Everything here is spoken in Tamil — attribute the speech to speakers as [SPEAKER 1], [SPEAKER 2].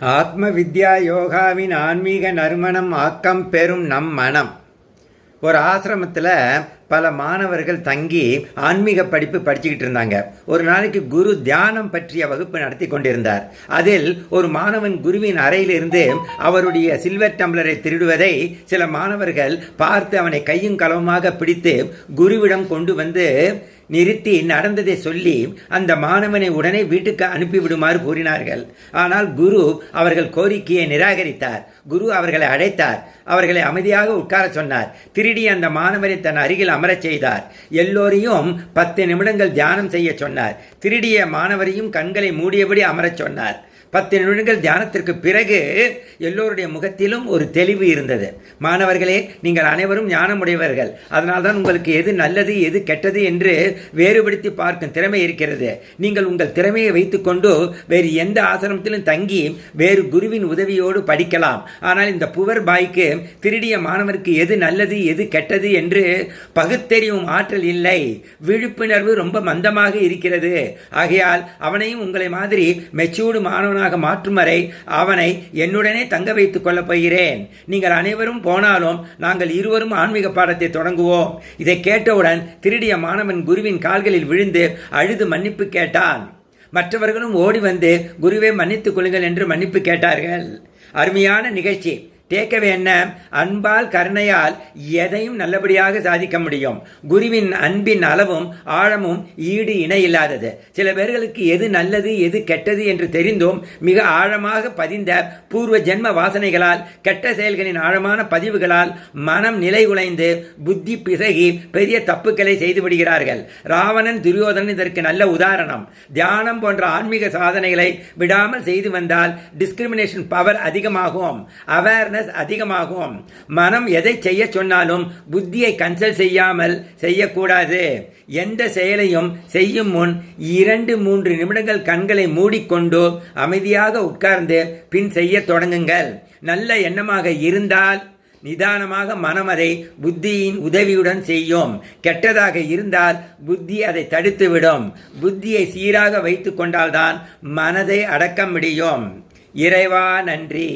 [SPEAKER 1] ஆத்ம வித்யா யோகாவின் ஆன்மீக நறுமணம் ஆக்கம் பெறும் நம் மனம். ஒரு ஆசிரமத்தில் பல மாணவர்கள் தங்கி ஆன்மீக படிப்பு படிச்சுக்கிட்டு இருந்தாங்க. ஒரு நாளைக்கு குரு தியானம் பற்றிய வகுப்பு நடத்தி கொண்டிருந்தார். அதில் ஒரு மாணவன் குருவின் அறையிலிருந்து அவருடைய சில்வர் டம்ளரை திருடுவதை சில மாணவர்கள் பார்த்து அவனை கையும் களவுமாக பிடித்து குருவிடம் கொண்டு வந்து நிறுத்தி நடந்ததை சொல்லி அந்த மாணவனை உடனே வீட்டுக்கு அனுப்பிவிடுமாறு கூறினார்கள். ஆனால் குரு அவர்கள் கோரிக்கையை நிராகரித்தார். குரு அவர்களை அழைத்தார். அவர்களை அமைதியாக உட்கார சொன்னார். திருடி அந்த மாணவனை தன் அருகில் அமரச் செய்தார். எல்லோரையும் 10 நிமிடங்கள் தியானம் செய்ய சொன்னார். திருடிய மாணவரையும் கண்களை மூடியபடி அமரச் சொன்னார். 10 நிமிடங்கள் தியானத்திற்கு பிறகு எல்லோருடைய முகத்திலும் ஒரு தெளிவு இருந்தது. மாணவர்களே, நீங்கள் அனைவரும் ஞானமுடையவர்கள். அதனால்தான் உங்களுக்கு எது நல்லது எது கெட்டது என்று வேறுபடுத்தி பார்க்கும் திறமை இருக்கிறது. நீங்கள் உங்கள் திறமையை வைத்துக்கொண்டு வேறு எந்த ஆசிரமத்திலும் தங்கி வேறு குருவின் உதவியோடு படிக்கலாம். ஆனால் இந்த புவர் பாய்க்கு திருடிய மாணவருக்கு எது நல்லது எது கெட்டது என்று பகுத்தறிவும் ஆற்றல் இல்லை. விழிப்புணர்வு ரொம்ப மந்தமாக இருக்கிறது. ஆகையால் அவனையும் உங்களை மாதிரி மெச்சூர்டு மாணவன் மாற்றும் வரை அவனை என்னுடனே தங்க வைத்துக் கொள்ளப் போகிறேன். நீங்கள் அனைவரும் போனாலும் நாங்கள் இருவரும் ஆன்மீக பாடத்தை தொடங்குவோம். இதை கேட்டவுடன் திருடிய மாணவன் குருவின் கால்களில் விழுந்து அழுது மன்னிப்பு கேட்டான். மற்றவர்களும் ஓடி வந்து குருவை மன்னித்துக் கொள்ளுங்கள் என்று மன்னிப்பு கேட்டார்கள். அருமையான நிகழ்ச்சி. டேக்கவே என்ன? அன்பால் கருணையால் எதையும் நல்லபடியாக சாதிக்க முடியும். குருவின் அன்பின் அளவும் ஆழமும் ஈடு இணை இல்லாதது. சில பேர்களுக்கு எது நல்லது எது கெட்டது என்று தெரிந்தும் மிக ஆழமாக பதிந்த பூர்வ ஜென்ம வாசனைகளால் கெட்ட செயல்களின் ஆழமான பதிவுகளால் மனம் நிலை குலைந்து புத்தி பிசகி பெரிய தப்புக்களை செய்து விடுகிறார்கள். ராவணன் துரியோதனன் இதற்கு நல்ல உதாரணம். தியானம் போன்ற ஆன்மீக சாதனைகளை விடாமல் செய்து வந்தால் டிஸ்கிரிமினேஷன் பவர் அதிகமாகும், அவேர்னஸ் அதிகமாகும். மனம் எதை செய்ய சொன்னாலும் புத்தியை கன்சல்ட் செய்யாமல் செய்யக்கூடாது. எந்த செயலையும் செய்யும் முன் 2-3 நிமிடங்கள் கண்களை மூடிக்கொண்டு அமைதியாக உட்கார்ந்து பின் செய்ய தொடங்குங்கள். நல்ல எண்ணமாக இருந்தால் நிதானமாக மனம் அதை புத்தியின் உதவியுடன் செய்யும். கெட்டதாக இருந்தால் புத்தி அதை தடுத்துவிடும். புத்தியை சீராக வைத்து கொண்டால்தான் மனதை அடக்க முடியும். இறைவா நன்றி.